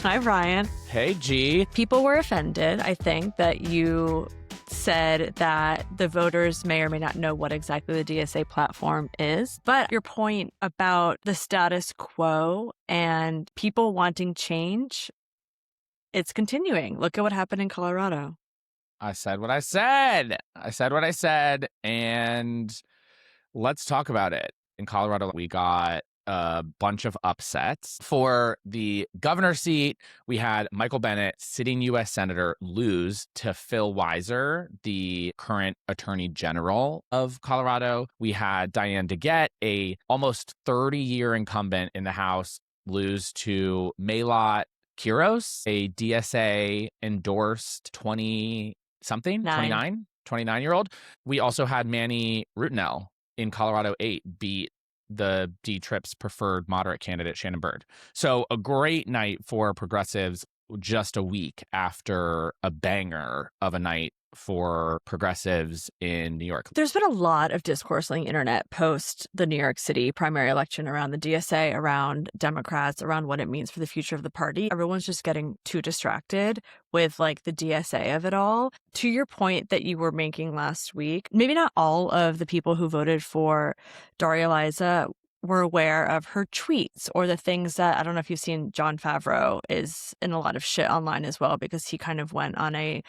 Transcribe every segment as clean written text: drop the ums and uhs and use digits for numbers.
Hi, Ryan. Hey, G. People were offended, I think, that you said that the voters may or may not know what exactly the DSA platform is. But your point about the status quo and people wanting change, it's continuing. Look at what happened in Colorado. I said what I said. And let's talk about it. In Colorado, we got a bunch of upsets. For the governor seat, we had Michael Bennet, sitting U.S. Senator, lose to Phil Weiser, the current Attorney General of Colorado. We had Diana DeGette, a almost 30-year incumbent in the House, lose to Melat Kiros, a DSA endorsed 29-year-old. We also had Manny Rutinel in Colorado 8 beat the D-Trip's preferred moderate candidate, Shannon Bird. So a great night for progressives just a week after a banger of a night for progressives in New York. There's been a lot of discourse on the internet post the New York City primary election around the DSA, around Democrats, around what it means for the future of the party. Everyone's just getting too distracted with like the DSA of it all. To your point that you were making last week, maybe not all of the people who voted for Daria Liza were aware of her tweets or the things that, I don't know if you've seen, Jon Favreau is in a lot of shit online as well, because he kind of went on a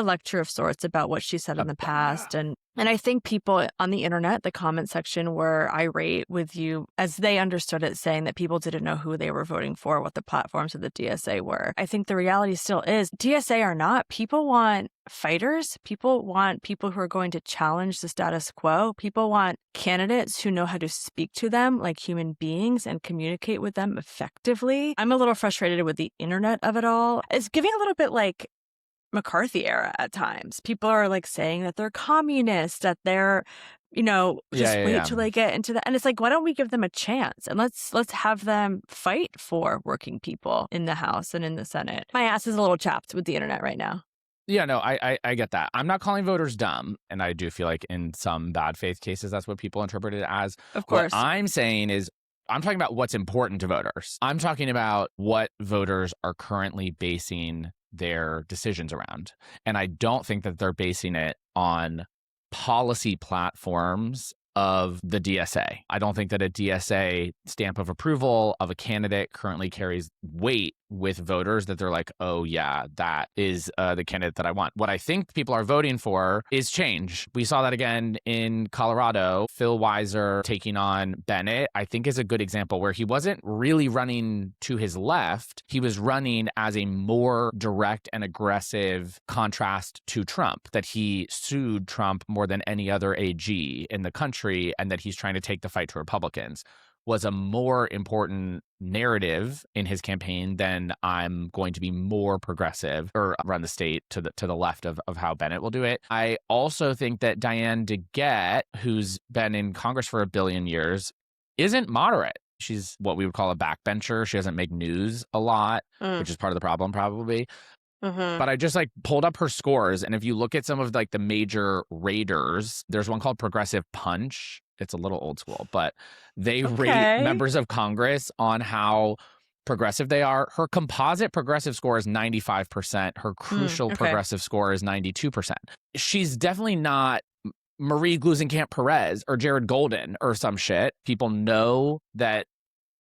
lecture of sorts about what she said in the past. And I think people on the internet, the comment section, were irate with you as they understood it, saying that people didn't know who they were voting for, what the platforms of the DSA were. I think the reality still is DSA or not, people want fighters. People want people who are going to challenge the status quo. People want candidates who know how to speak to them like human beings and communicate with them effectively. I'm a little frustrated with the internet of it all. It's giving a little bit like McCarthy era at times. People are like saying that they're communist, that they're, wait till they get into that. And it's like, why don't we give them a chance and let's have them fight for working people in the House and in the Senate. My ass is a little chapped with the internet right now. Yeah, no, I get that. I'm not calling voters dumb. And I do feel like in some bad faith cases, that's what people interpret it as. Of course. What I'm saying is, I'm talking about what's important to voters. I'm talking about what voters are currently basing their decisions around. And I don't think that they're basing it on policy platforms of the DSA. I don't think that a DSA stamp of approval of a candidate currently carries weight with voters that they're like, oh yeah, that is the candidate that I want. What I think people are voting for is change. We saw that again in Colorado. Phil Weiser taking on Bennet, I think, is a good example where he wasn't really running to his left. He was running as a more direct and aggressive contrast to Trump, that he sued Trump more than any other AG in the country, and that he's trying to take the fight to Republicans, was a more important narrative in his campaign than I'm going to be more progressive or run the state to the left of how Bennet will do it. I also think that Diana DeGette, who's been in Congress for 1 billion years, isn't moderate. She's what we would call a backbencher. She doesn't make news a lot, which is part of the problem probably. But I just pulled up her scores. And if you look at some of the major raters, there's one called Progressive Punch. It's a little old school, but they rate members of Congress on how progressive they are. Her composite progressive score is 95%. Her crucial progressive score is 92%. She's definitely not Marie Gluesenkamp Perez or Jared Golden or some shit. People know that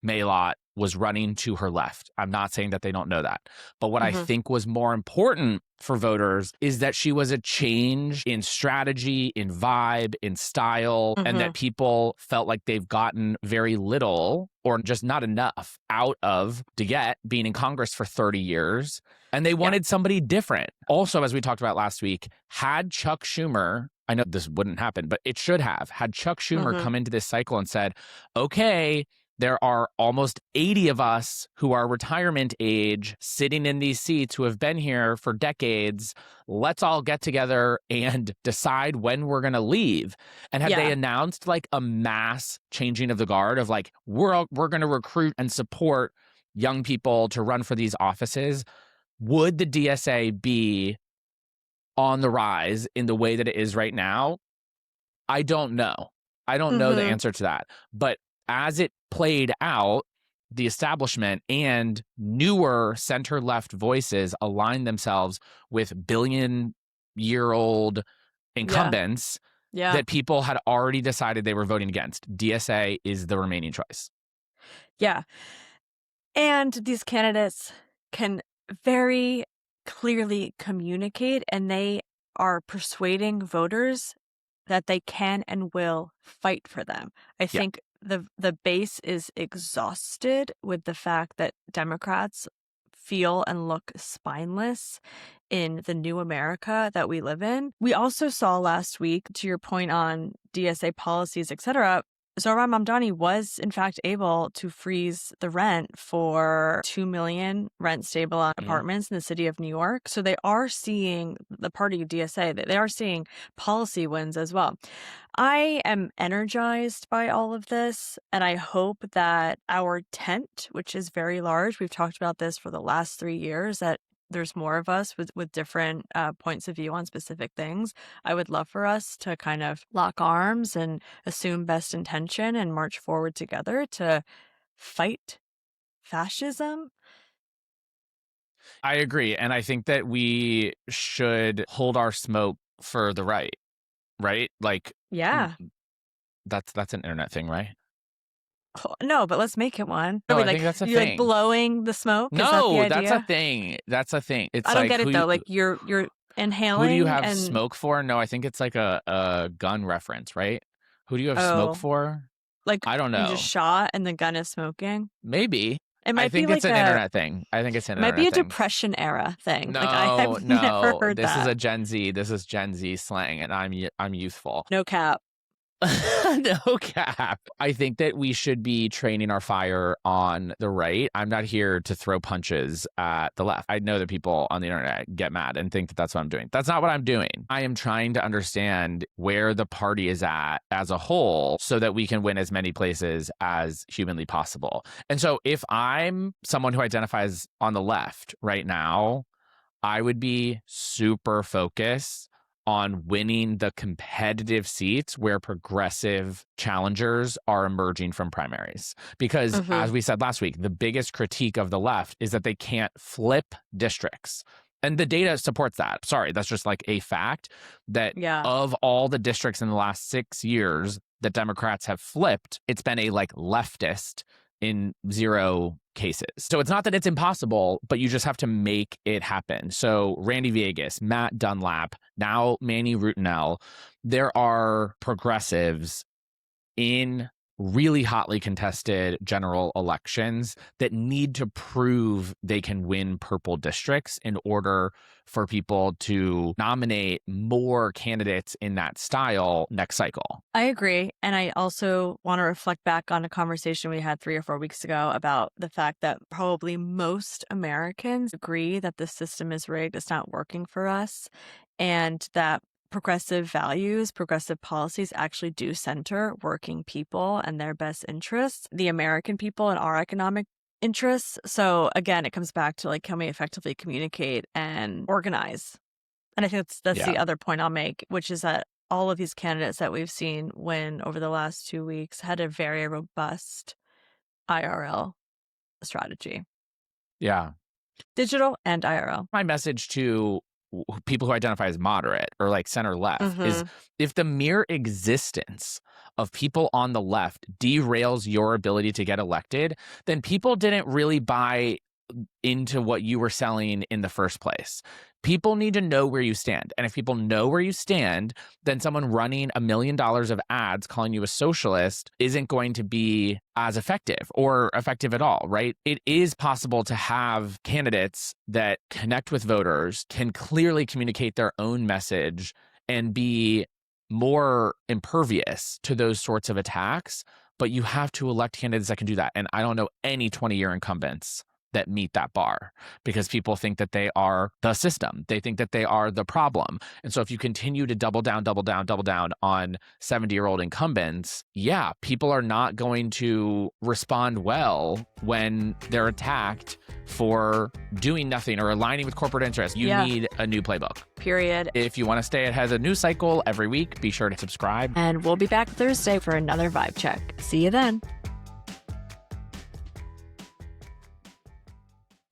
Melat was running to her left. I'm not saying that they don't know that. But what I think was more important for voters is that she was a change in strategy, in vibe, in style, and that people felt like they've gotten very little or just not enough out of DeGette being in Congress for 30 years. And they wanted somebody different. Also, as we talked about last week, had Chuck Schumer, I know this wouldn't happen, but it should have, had Chuck Schumer come into this cycle and said, okay, there are almost 80 of us who are retirement age sitting in these seats who have been here for decades. Let's all get together and decide when we're going to leave. And have they announced a mass changing of the guard of we're going to recruit and support young people to run for these offices? Would the DSA be on the rise in the way that it is right now? I don't know. I don't know the answer to that. But as it played out, the establishment and newer center-left voices align themselves with billion-year-old incumbents that people had already decided they were voting against. DSA is the remaining choice. Yeah. And these candidates can very clearly communicate, and they are persuading voters that they can and will fight for them. I think the base is exhausted with the fact that Democrats feel and look spineless in the new America that we live in. We also saw last week, to your point on DSA policies, etc., Zohran Mamdani was, in fact, able to freeze the rent for 2 million rent-stable apartments in the city of New York. So they are seeing, the party DSA, they are seeing policy wins as well. I am energized by all of this, and I hope that our tent, which is very large, we've talked about this for the last 3 years, that there's more of us with different points of view on specific things. I would love for us to kind of lock arms and assume best intention and march forward together to fight fascism. I agree. And I think that we should hold our smoke for the right? Like, that's an internet thing, right? No, but let's make it one. No, I think that's a thing. Like blowing the smoke? No, that's a thing. That's a thing. It's I don't get it though. Like you're inhaling. Who do you have smoke for? No, I think it's like a gun reference, right? Who do you have smoke for? Like I don't know. You just shot and the gun is smoking. Maybe. It might I think be it's an internet thing. I think it's an internet thing. Might be a Depression era thing. No, like I've never heard this that. is a Gen Z. This is Gen Z slang, and I'm youthful. No cap. No cap. I think that we should be training our fire on the right. I'm not here to throw punches at the left. I know that people on the internet get mad and think that that's what I'm doing. That's not what I'm doing. I am trying to understand where the party is at as a whole so that we can win as many places as humanly possible. And so if I'm someone who identifies on the left right now, I would be super focused on winning the competitive seats where progressive challengers are emerging from primaries. Because as we said last week, the biggest critique of the left is that they can't flip districts. And the data supports that. Sorry, that's just like a fact that of all the districts in the last 6 years that Democrats have flipped, it's been a like leftist in 0 cases. So it's not that it's impossible, but you just have to make it happen. So Randy Vegas, Matt Dunlap, now Manny Rutinel, there are progressives in really hotly contested general elections that need to prove they can win purple districts in order for people to nominate more candidates in that style next cycle. I agree. And I also want to reflect back on a conversation we had 3 or 4 weeks ago about the fact that probably most Americans agree that the system is rigged, it's not working for us, and that progressive values, progressive policies actually do center working people and their best interests, the American people and our economic interests. So again, it comes back to like, can we effectively communicate and organize? And I think that's the other point I'll make, which is that all of these candidates that we've seen win over the last 2 weeks had a very robust IRL strategy. Yeah. Digital and IRL. My message to people who identify as moderate or like center left is if the mere existence of people on the left derails your ability to get elected, then people didn't really buy into what you were selling in the first place. People need to know where you stand. And if people know where you stand, then someone running $1 million of ads calling you a socialist isn't going to be as effective or effective at all, right? It is possible to have candidates that connect with voters, can clearly communicate their own message, and be more impervious to those sorts of attacks. But you have to elect candidates that can do that. And I don't know any 20-year incumbents that meet that bar because people think that they are the system. They think that they are the problem. And so if you continue to double down on 70-year-old incumbents, people are not going to respond well when they're attacked for doing nothing or aligning with corporate interests. You need a new playbook. Period. If you want to stay ahead of the news cycle every week, be sure to subscribe. And we'll be back Thursday for another vibe check. See you then.